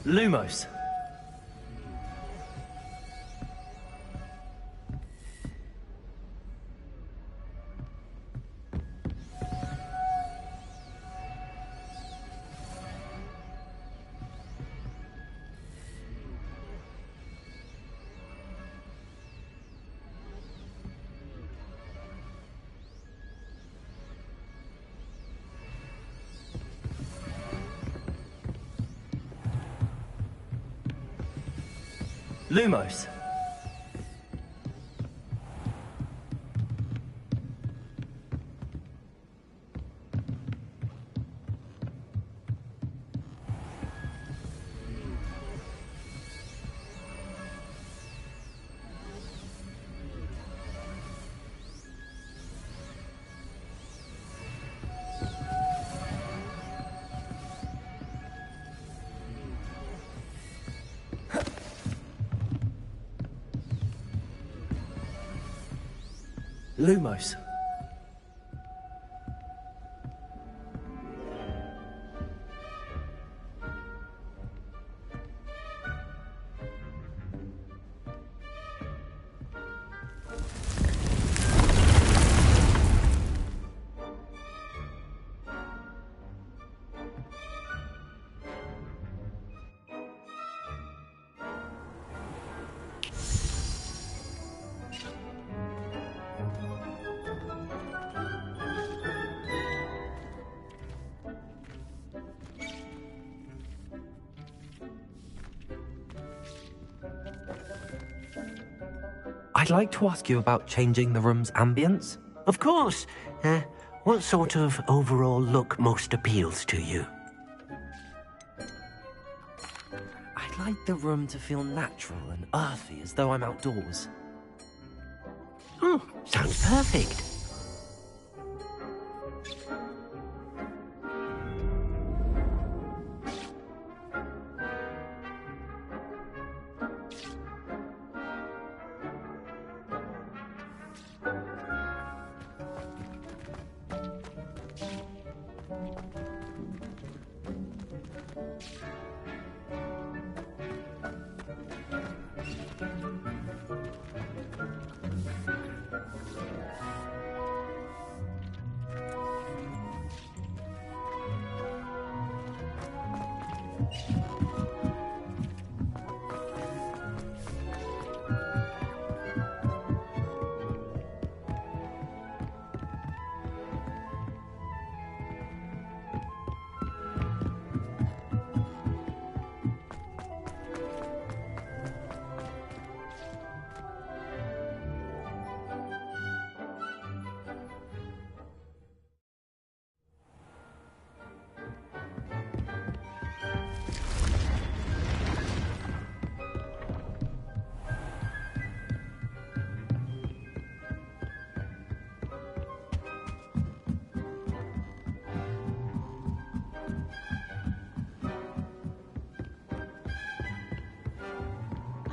Lumos. Lumos. Lumos. I'd like to ask you about changing the room's ambience. Of course. What sort of overall look most appeals to you? I'd like the room to feel natural and earthy, as though I'm outdoors. Oh, sounds perfect.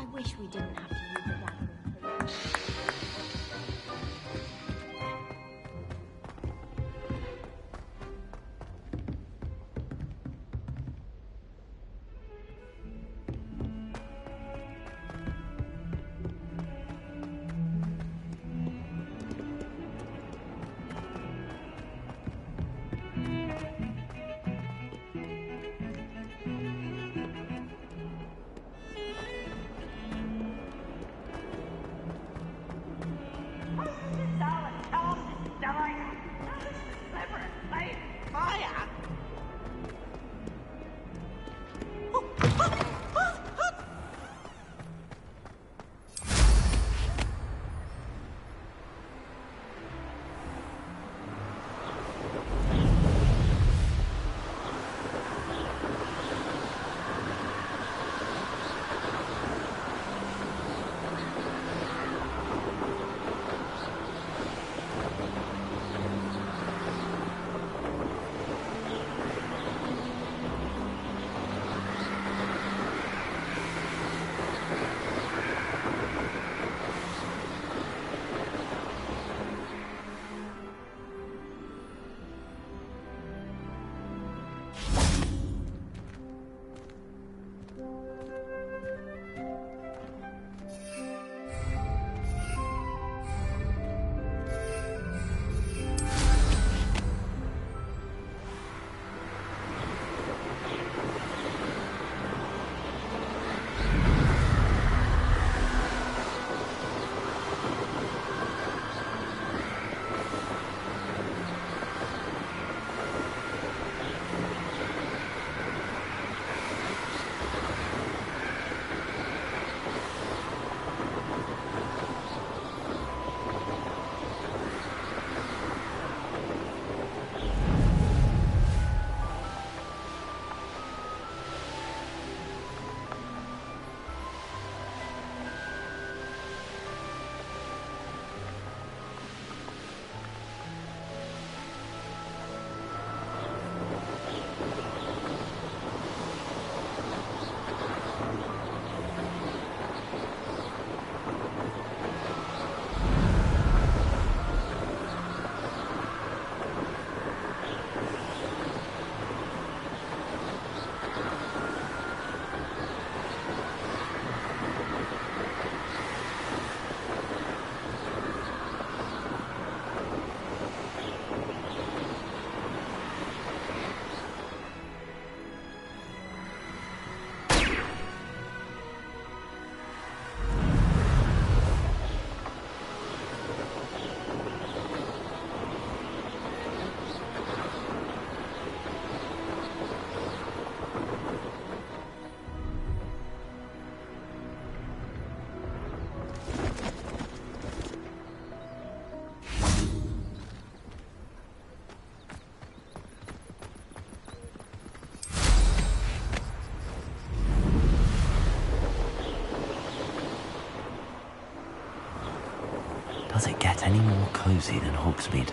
I wish we didn't have to use the gathering for Does it get any more cozy than Hogsmeade?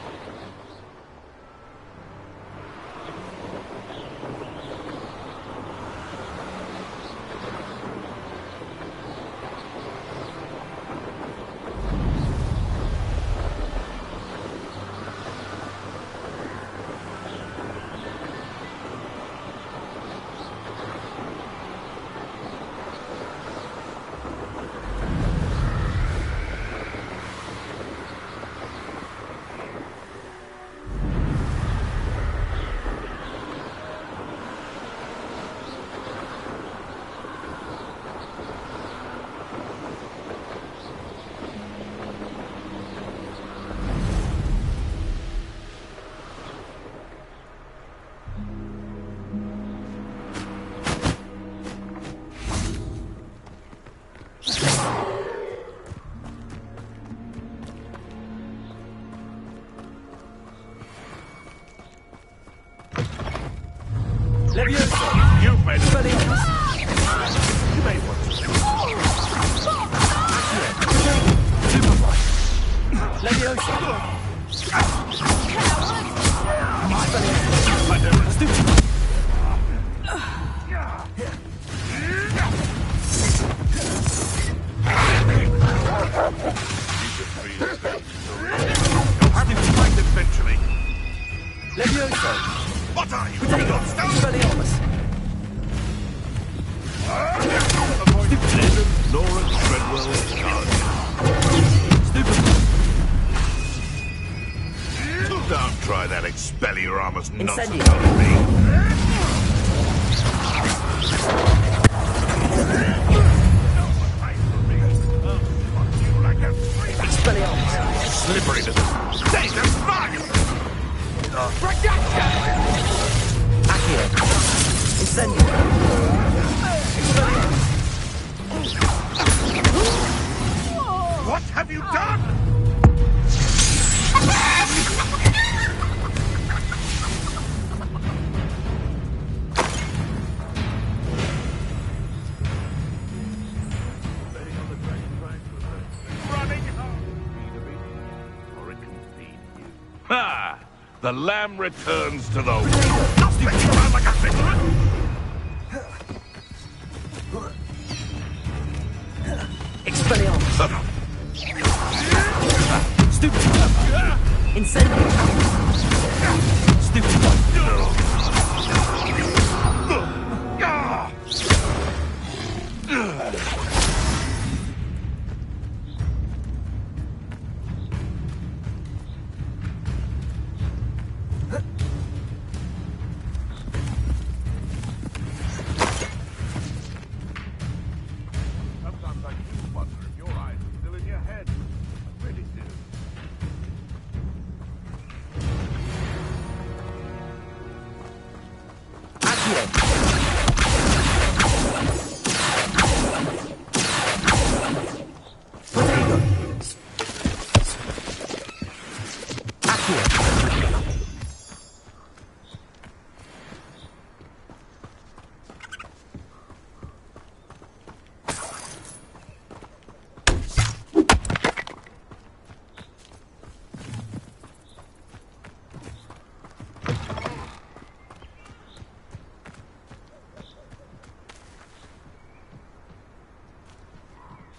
Leviosa! You've made it. You made one. Leviosa! You'll have to fight eventually. Leviosa! What are you? Expelliarmus! Avoid Laura Treadwell's charge. Don't try that Expelliarmus nonsense Incendio. on me. Expelliarmus! Slippery to the days of fuck! Accio! Incendio! Expelliarmus! What have you done? Running home. Or it can feed you. Ha! The lamb returns to the wood. Stop spinning around like a fiddler! Expelliarmus! Stupid! Incendio! Stupid! Sometimes I do wonder if your eyes are still in your head. I really do. Accio! Protego! Accio!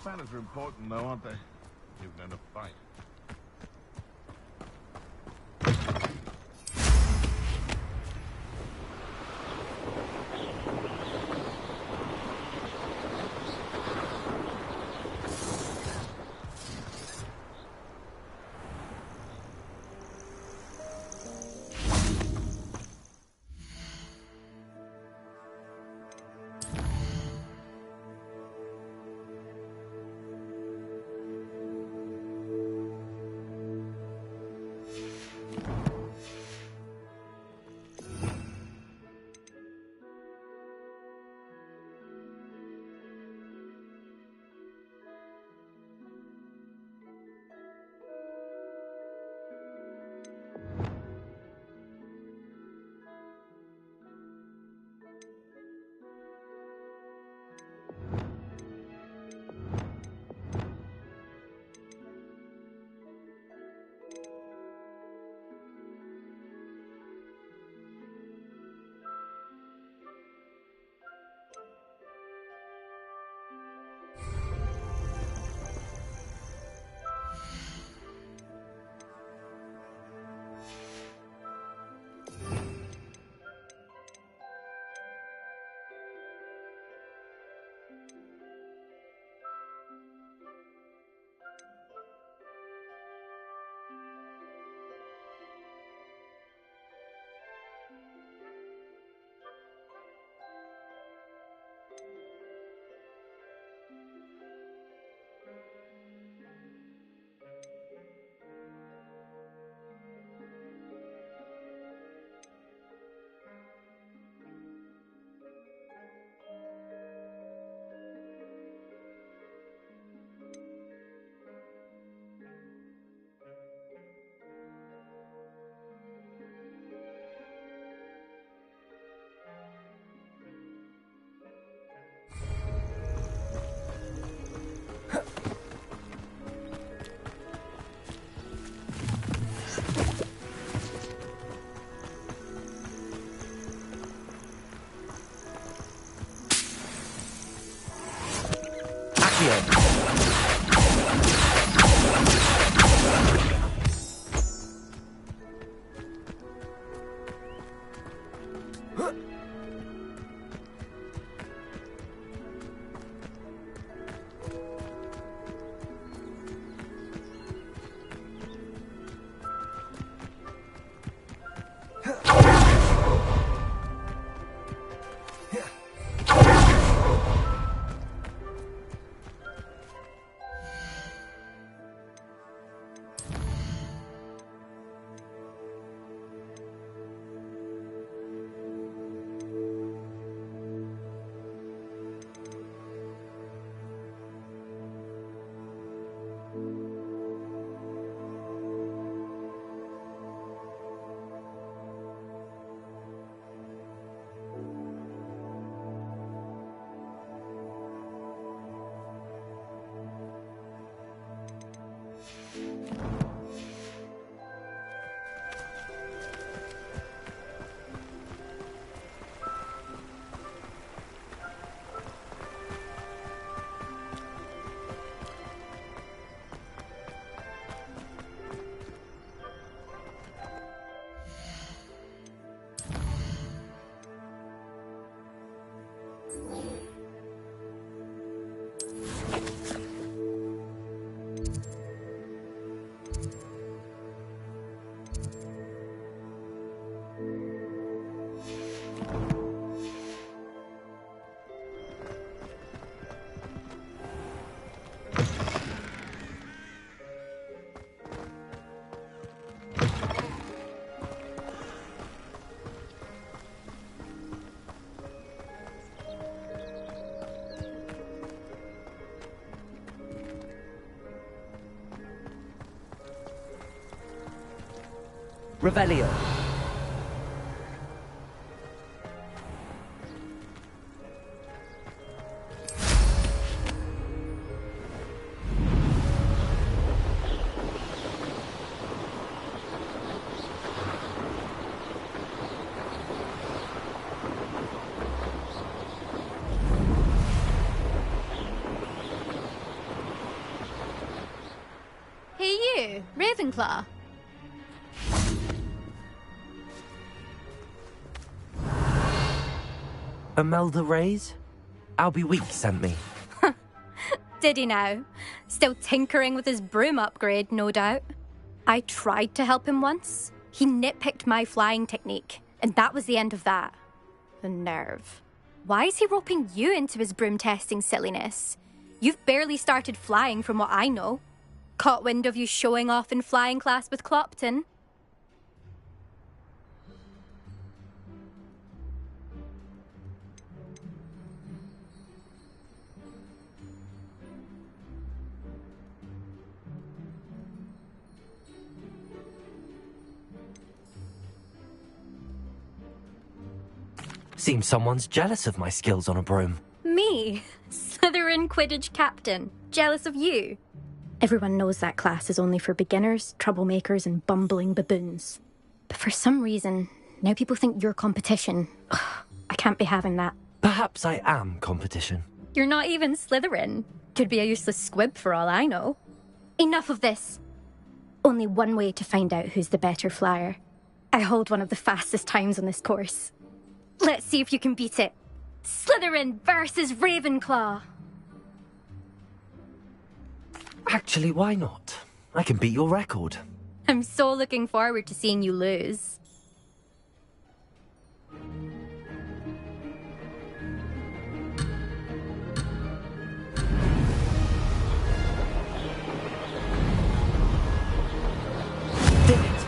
Manners are important, though, aren't they? Even in a fight. Revelio. Hey you, Ravenclaw. Imelda Reyes? Albie Weeks sent me. Did he now? Still tinkering with his broom upgrade, no doubt. I tried to help him once. He nitpicked my flying technique, and that was the end of that. The nerve. Why is he roping you into his broom testing silliness? You've barely started flying from what I know. Caught wind of you showing off in flying class with Clopton. Seems someone's jealous of my skills on a broom. Me? Slytherin Quidditch captain. Jealous of you? Everyone knows that class is only for beginners, troublemakers, and bumbling baboons. But for some reason, now people think you're competition. Ugh, I can't be having that. Perhaps I am competition. You're not even Slytherin. Could be a useless squib for all I know. Enough of this. Only one way to find out who's the better flyer. I hold one of the fastest times on this course. Let's see if you can beat it. Slytherin versus Ravenclaw. Actually, why not? I can beat your record. I'm so looking forward to seeing you lose. Did it?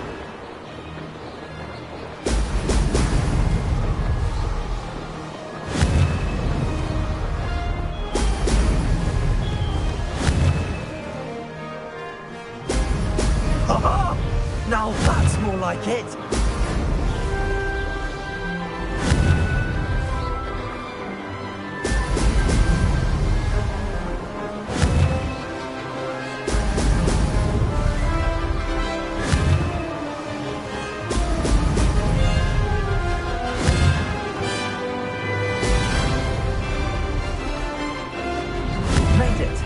Now that's more like it. Made it.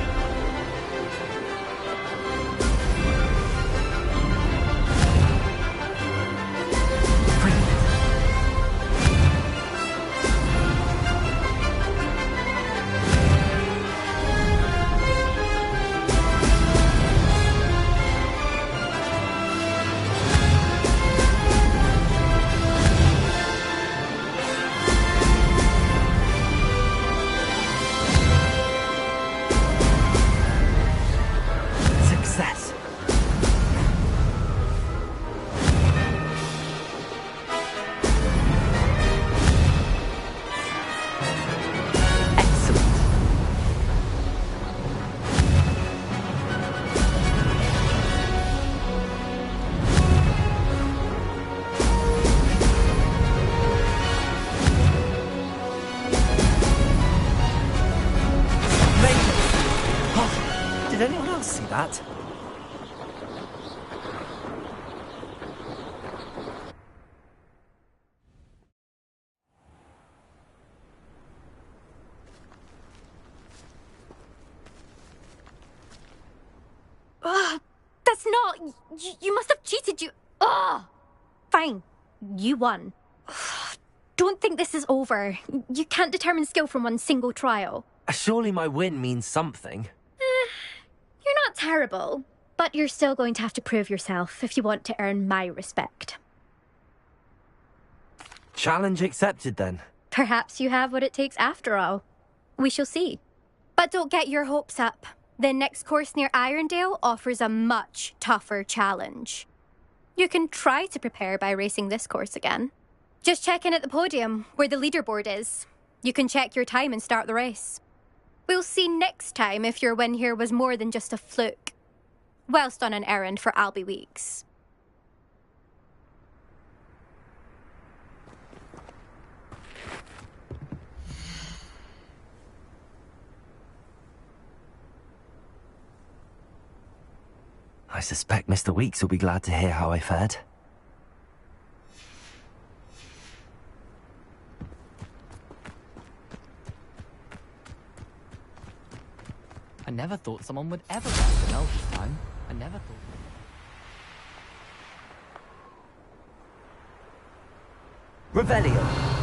Success. Excellent. Made it. Oh, did anyone else see that? Ugh, that's not... You must have cheated, you... Ugh! Fine. You won. Ugh, don't think this is over. You can't determine skill from one single trial. Surely my win means something. You're not terrible, but you're still going to have to prove yourself if you want to earn my respect. Challenge accepted then. Perhaps you have what it takes after all. We shall see. But don't get your hopes up. The next course near Irondale offers a much tougher challenge. You can try to prepare by racing this course again. Just check in at the podium, where the leaderboard is. You can check your time and start the race. We'll see next time if your win here was more than just a fluke. Whilst on an errand for Albie Weeks. I suspect Mr. Weeks will be glad to hear how I fared. I never thought someone would ever write an L this time. I never thought... Revelio.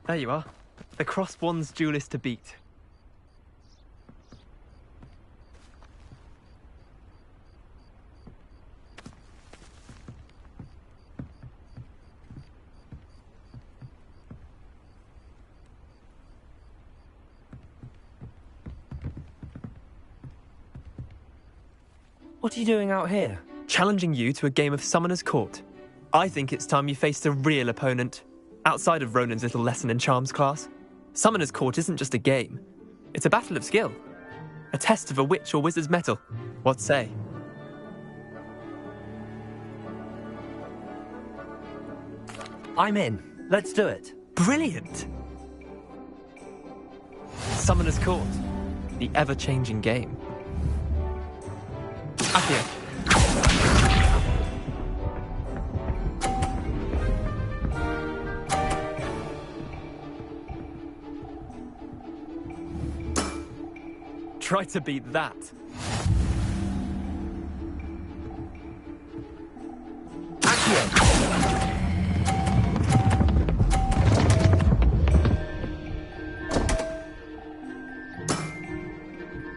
There you are. The crossed one's duelist to beat. What are you doing out here? Challenging you to a game of Summoner's Court. I think it's time you faced a real opponent. Outside of Ronan's little lesson in charms class, Summoner's Court isn't just a game. It's a battle of skill. A test of a witch or wizard's mettle. What say? I'm in. Let's do it. Brilliant! Summoner's Court. The ever-changing game. Accio. Try to beat that.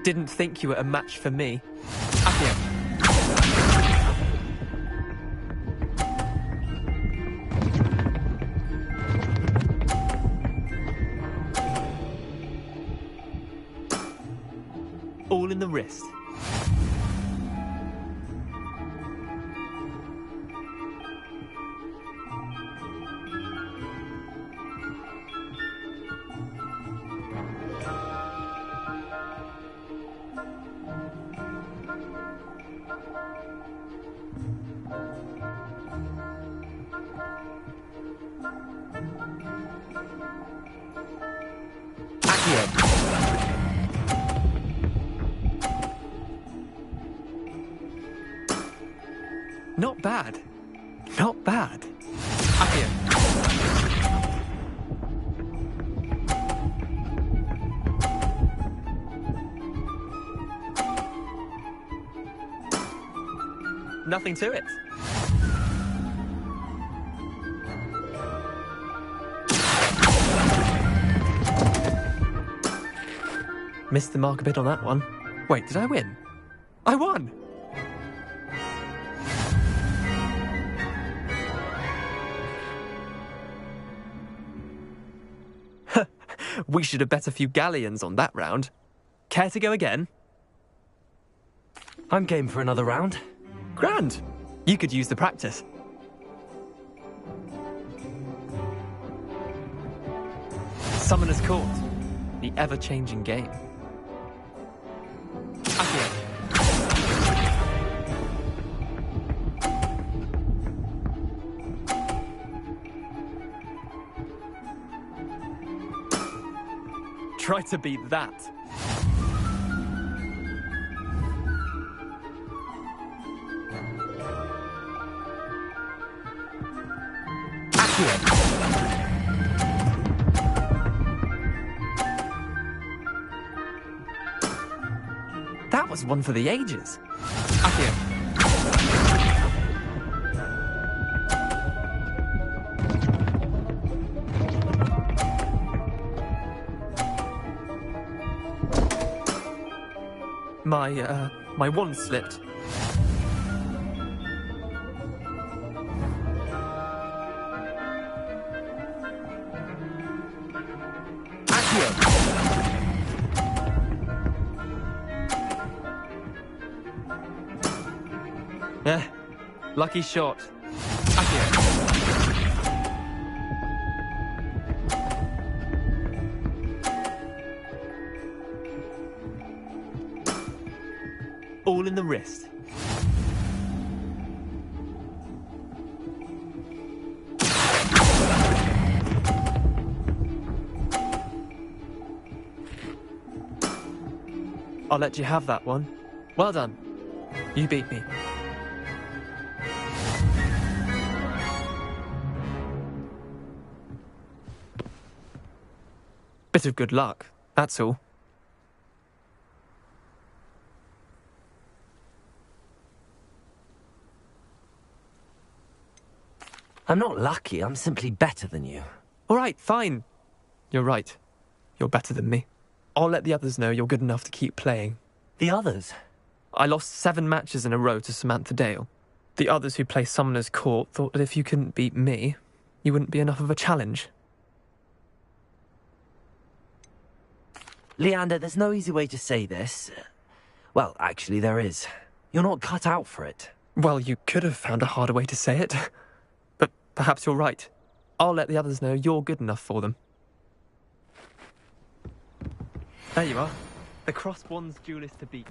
Didn't think you were a match for me. Accio. All in the wrist. Not bad. Not bad. Accio. Nothing to it. Missed the mark a bit on that one. Wait, did I win? I won! We should have bet a few galleons on that round. Care to go again? I'm game for another round. Grand! You could use the practice. Summoner's Court. The ever-changing game. Accio. Try to beat that. Accio. That was was one for the ages. Accio. My wand slipped. Lucky shot. Accio. All in the wrist. I'll let you have that one. Well done. You beat me. Bit of good luck, that's all. I'm not lucky, I'm simply better than you. All right, fine. You're right. You're better than me. I'll let the others know you're good enough to keep playing. The others? I lost 7 matches in a row to Samantha Dale. The others who play Summoner's Court thought that if you couldn't beat me, you wouldn't be enough of a challenge. Leander, there's no easy way to say this. Well, actually there is. You're not cut out for it. Well, you could have found a harder way to say it. But perhaps you're right. I'll let the others know you're good enough for them. There you are. The Crossbond's duelist to beat.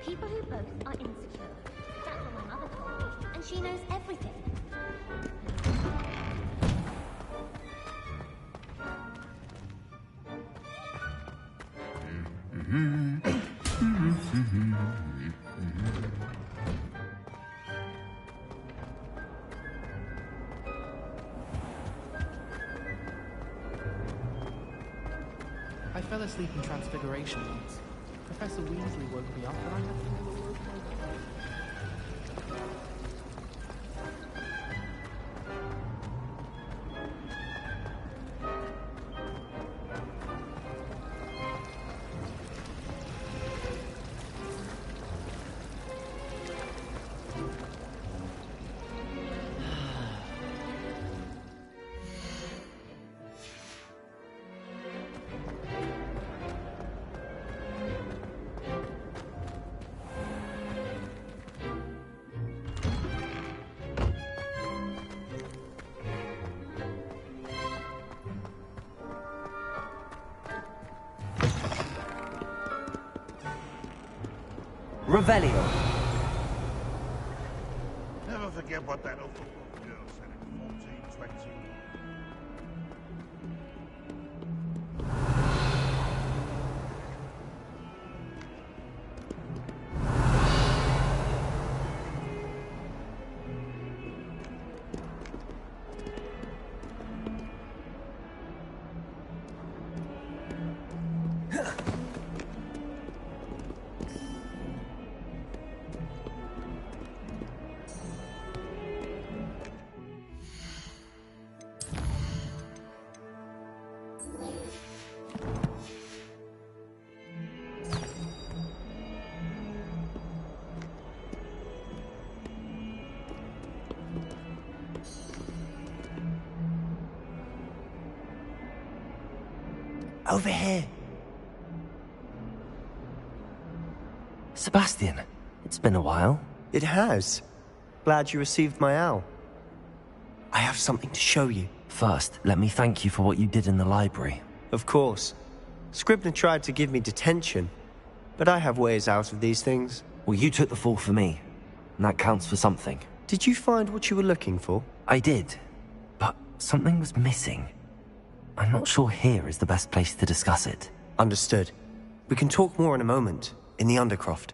People who both are insecure. That's what my mother told me, and she knows everything. I fell asleep in Transfiguration once. Professor Weasley woke me up and I had to do a word Revelio. Never forget what that awful girl said in 1420. Over here. Sebastian, it's been a while. It has. Glad you received my owl. I have something to show you. First, let me thank you for what you did in the library. Of course. Scribner tried to give me detention, but I have ways out of these things. Well, you took the fall for me, and that counts for something. Did you find what you were looking for? I did, but something was missing. I'm not sure here is the best place to discuss it. Understood. We can talk more in a moment, in the Undercroft.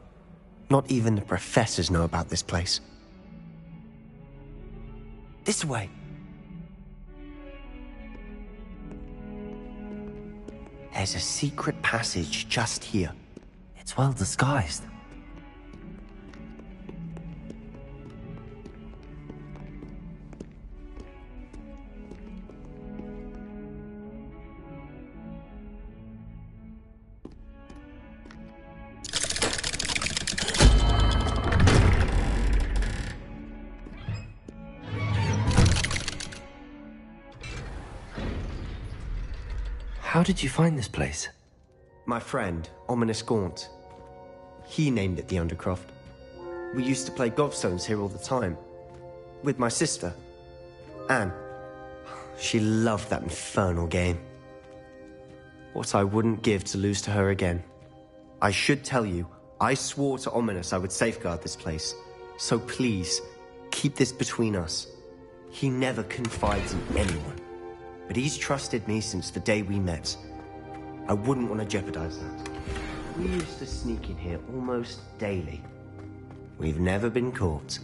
Not even the professors know about this place. This way. There's a secret passage just here. It's well disguised. How did you find this place? My friend, Ominous Gaunt. He named it the Undercroft. We used to play gobstones here all the time. With my sister, Anne. She loved that infernal game. What I wouldn't give to lose to her again. I should tell you, I swore to Ominous I would safeguard this place. So please, keep this between us. He never confides in anyone. But he's trusted me since the day we met. I wouldn't want to jeopardize that. We used to sneak in here almost daily. We've never been caught.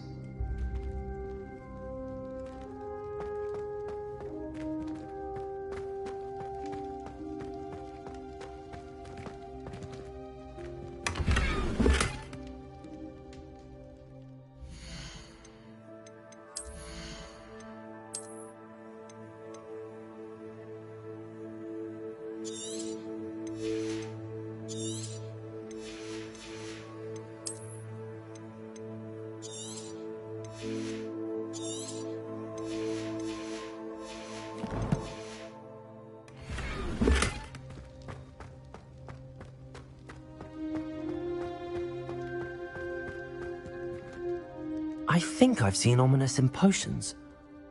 I think I've seen Ominous in potions.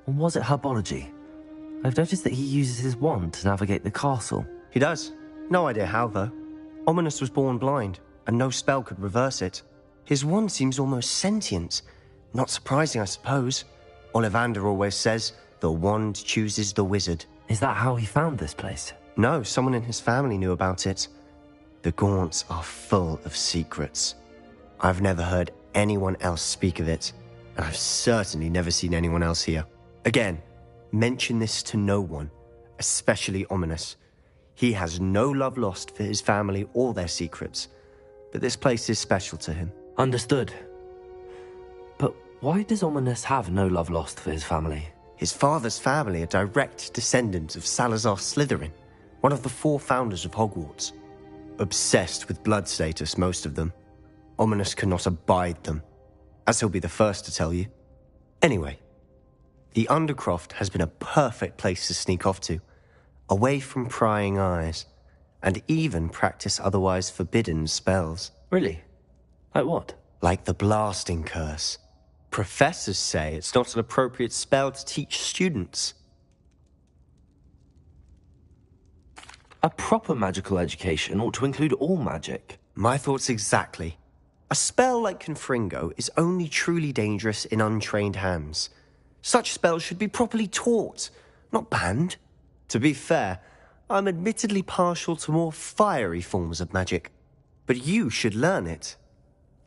Or was it herbology? I've noticed that he uses his wand to navigate the castle. He does. No idea how, though. Ominous was born blind, and no spell could reverse it. His wand seems almost sentient. Not surprising, I suppose. Ollivander always says, the wand chooses the wizard. Is that how he found this place? No, someone in his family knew about it. The Gaunts are full of secrets. I've never heard anyone else speak of it, and I've certainly never seen anyone else here. Again, mention this to no one, especially Ominous. He has no love lost for his family or their secrets, but this place is special to him. Understood. But why does Ominous have no love lost for his family? His father's family are direct descendants of Salazar Slytherin, one of the 4 founders of Hogwarts. Obsessed with blood status, most of them. Ominous cannot abide them, as he'll be the first to tell you. Anyway, the Undercroft has been a perfect place to sneak off to, away from prying eyes, and even practice otherwise forbidden spells. Really? Like what? Like the blasting curse. Professors say it's not an appropriate spell to teach students. A proper magical education ought to include all magic. My thoughts exactly. A spell like Confringo is only truly dangerous in untrained hands. Such spells should be properly taught, not banned. To be fair, I'm admittedly partial to more fiery forms of magic. But you should learn it.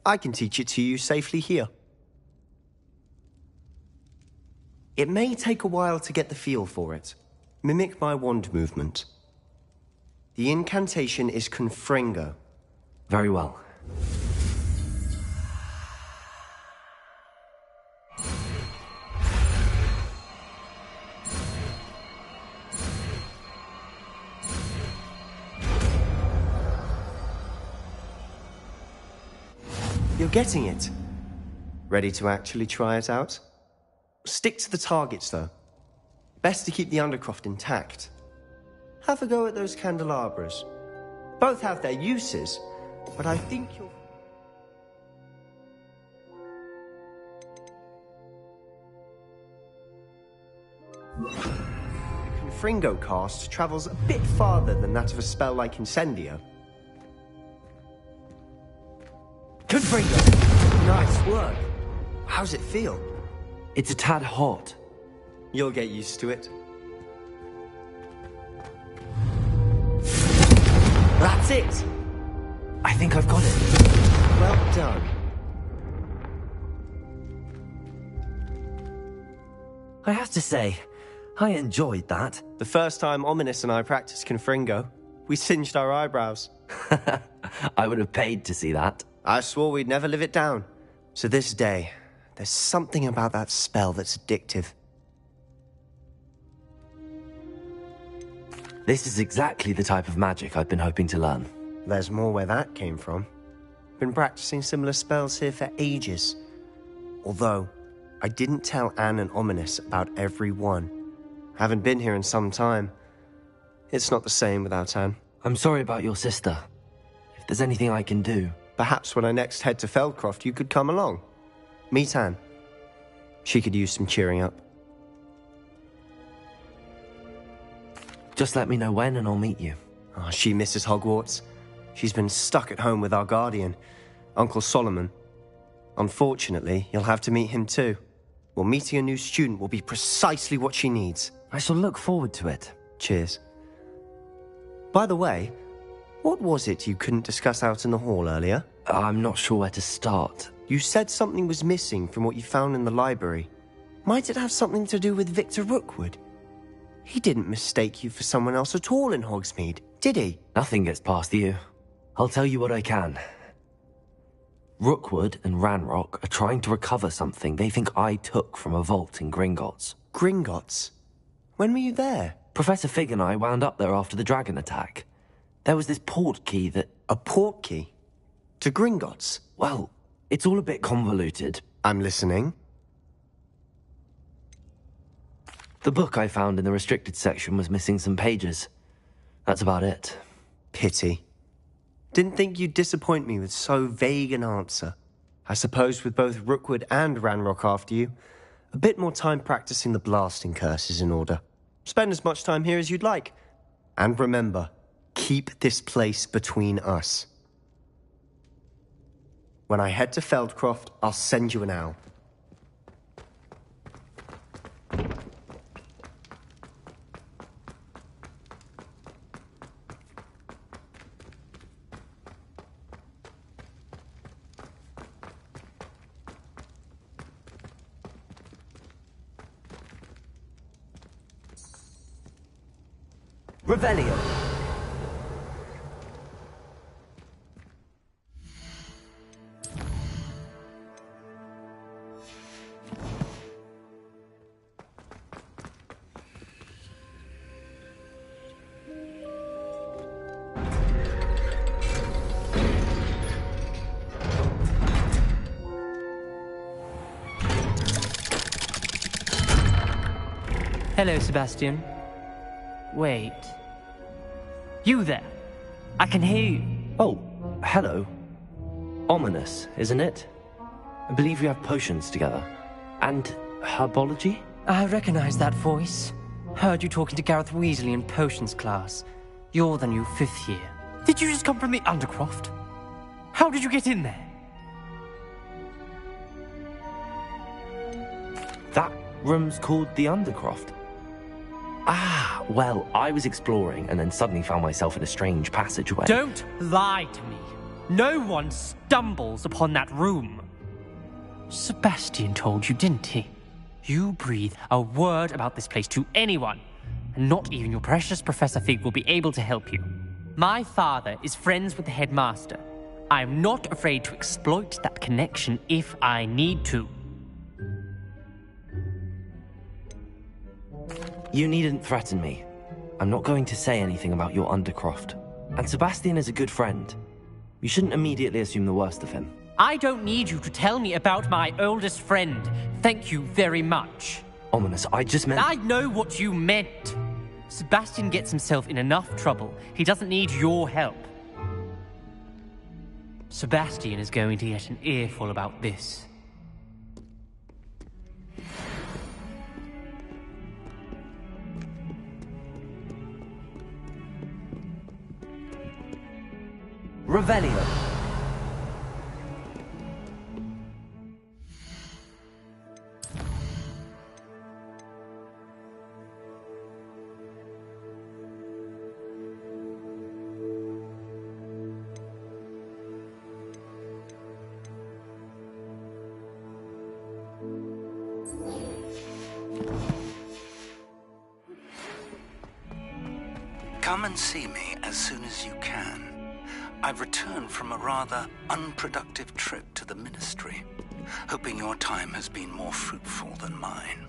I can teach it to you safely here. It may take a while to get the feel for it. Mimic my wand movement. The incantation is Confringo. Very well. You're getting it. Ready to actually try it out? Stick to the targets, though. Best to keep the Undercroft intact. Have a go at those candelabras. Both have their uses, but I think you'll... The Confringo cast travels a bit farther than that of a spell like Incendio. Confringo! Nice work. How's it feel? It's a tad hot. You'll get used to it. That's it! I think I've got it. Well done. I have to say, I enjoyed that. The first time Ominous and I practiced Confringo, we singed our eyebrows. I would have paid to see that. I swore we'd never live it down. To this day, there's something about that spell that's addictive. This is exactly the type of magic I've been hoping to learn. There's more where that came from. Been practicing similar spells here for ages. Although, I didn't tell Anne and Ominous about every one. Haven't been here in some time. It's not the same without Anne. I'm sorry about your sister. If there's anything I can do... Perhaps when I next head to Feldcroft, you could come along. Meet Anne. She could use some cheering up. Just let me know when and I'll meet you. Oh, she misses Hogwarts. She's been stuck at home with our guardian, Uncle Solomon. Unfortunately, you'll have to meet him too. Well, meeting a new student will be precisely what she needs. I shall look forward to it. Cheers. By the way, what was it you couldn't discuss out in the hall earlier? I'm not sure where to start. You said something was missing from what you found in the library. Might it have something to do with Victor Rookwood? He didn't mistake you for someone else at all in Hogsmeade, did he? Nothing gets past you. I'll tell you what I can. Rookwood and Ranrock are trying to recover something they think I took from a vault in Gringotts. Gringotts? When were you there? Professor Fig and I wound up there after the dragon attack. There was this port key that... A port key? To Gringotts? Well, it's all a bit convoluted. I'm listening. The book I found in the restricted section was missing some pages. That's about it. Pity. Didn't think you'd disappoint me with so vague an answer. I suppose with both Rookwood and Ranrock after you, a bit more time practicing the blasting curse is in order. Spend as much time here as you'd like. And remember, keep this place between us. When I head to Feldcroft, I'll send you an owl. Revelio. Hello, Sebastian. Wait. You there? I can hear you. Oh, hello. Ominous, isn't it? I believe we have potions together. And herbology? I recognize that voice. Heard you talking to Gareth Weasley in potions class. You're the new 5th year. Did you just come from the Undercroft? How did you get in there? That room's called the Undercroft. Ah, well, I was exploring and then suddenly found myself in a strange passageway. Don't lie to me. No one stumbles upon that room. Sebastian told you, didn't he? You breathe a word about this place to anyone, and not even your precious Professor Fig will be able to help you. My father is friends with the headmaster. I am not afraid to exploit that connection if I need to. You needn't threaten me. I'm not going to say anything about your Undercroft. And Sebastian is a good friend. You shouldn't immediately assume the worst of him. I don't need you to tell me about my oldest friend. Thank you very much. Ominous, I just meant... I know what you meant. Sebastian gets himself in enough trouble. He doesn't need your help. Sebastian is going to get an earful about this. Revelio. Come and see me as soon as you can. I've returned from a rather unproductive trip to the Ministry, hoping your time has been more fruitful than mine.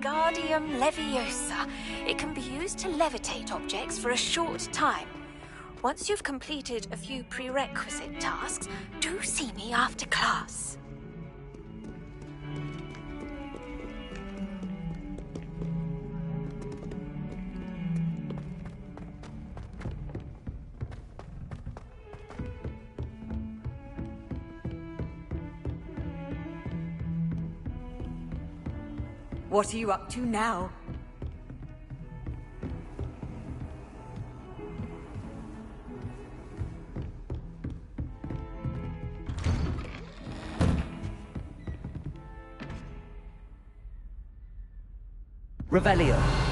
Wingardium Leviosa. It can be used to levitate objects for a short time. Once you've completed a few prerequisite tasks, do see me after class. What are you up to now? Revelio.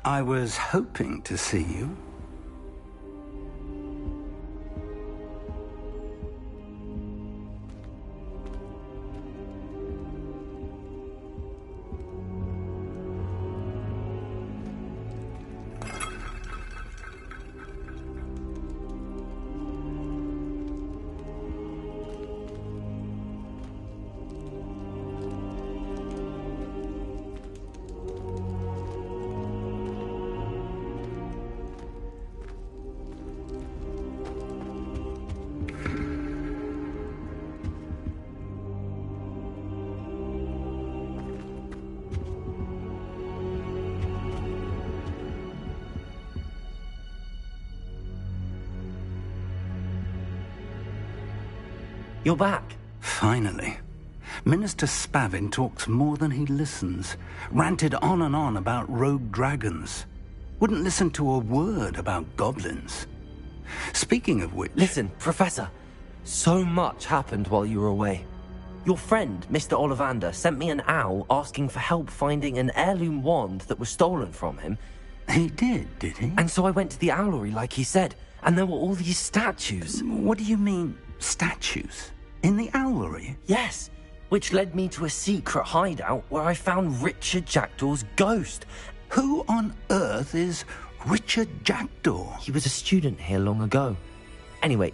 I was hoping to see you. You're back. Finally. Minister Spavin talks more than he listens. Ranted on and on about rogue dragons. Wouldn't listen to a word about goblins. Speaking of which... Listen, Professor. So much happened while you were away. Your friend, Mr. Ollivander, sent me an owl asking for help finding an heirloom wand that was stolen from him. He did he? And so I went to the owlery like he said, and there were all these statues. What do you mean, statues? In the owlery? Yes, which led me to a secret hideout where I found Richard Jackdaw's ghost. Who on earth is Richard Jackdaw? He was a student here long ago. Anyway,